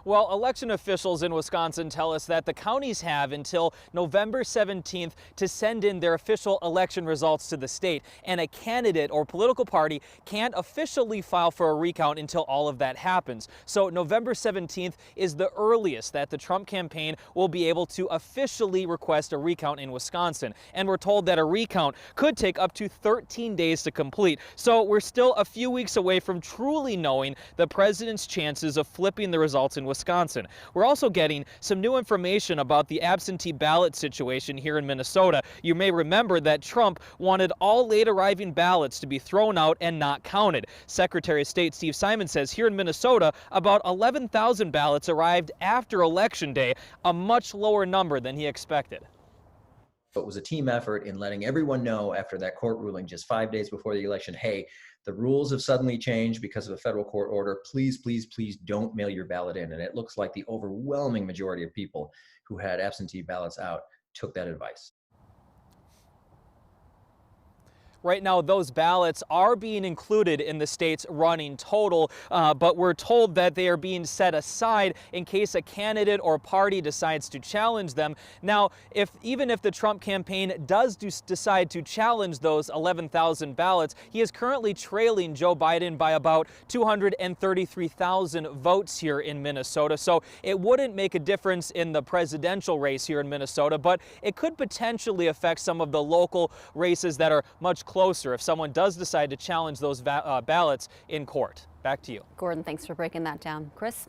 Well, election officials in Wisconsin tell us that the counties have until November 17th to send in their official election results to the state, and a candidate or political party can't officially file for a recount until all of that happens. So November 17th is the earliest that the Trump campaign will be able to officially request a recount in Wisconsin. And we're told that a recount could take up to 13 days to complete. So we're still a few weeks away from truly knowing the president's chances of flipping the results in Wisconsin. We're also getting some new information about the absentee ballot situation here in Minnesota. You may remember that Trump wanted all late arriving ballots to be thrown out and not counted. Secretary of State Steve Simon says here in Minnesota, about 11,000 ballots arrived after Election Day, a much lower number than he expected. It was a team effort in letting everyone know after that court ruling just 5 days before the election, hey, the rules have suddenly changed because of a federal court order. Please, please, please don't mail your ballot in. And it looks like the overwhelming majority of people who had absentee ballots out took that advice. Right now, those ballots are being included in the state's running total, but we're told that they are being set aside in case a candidate or party decides to challenge them. Now, even if the Trump campaign does decide to challenge those 11,000 ballots, he is currently trailing Joe Biden by about 233,000 votes here in Minnesota. So it wouldn't make a difference in the presidential race here in Minnesota, but it could potentially affect some of the local races that are much closer if someone does decide to challenge those ballots in court. Back to you. Gordon, thanks for breaking that down. Chris?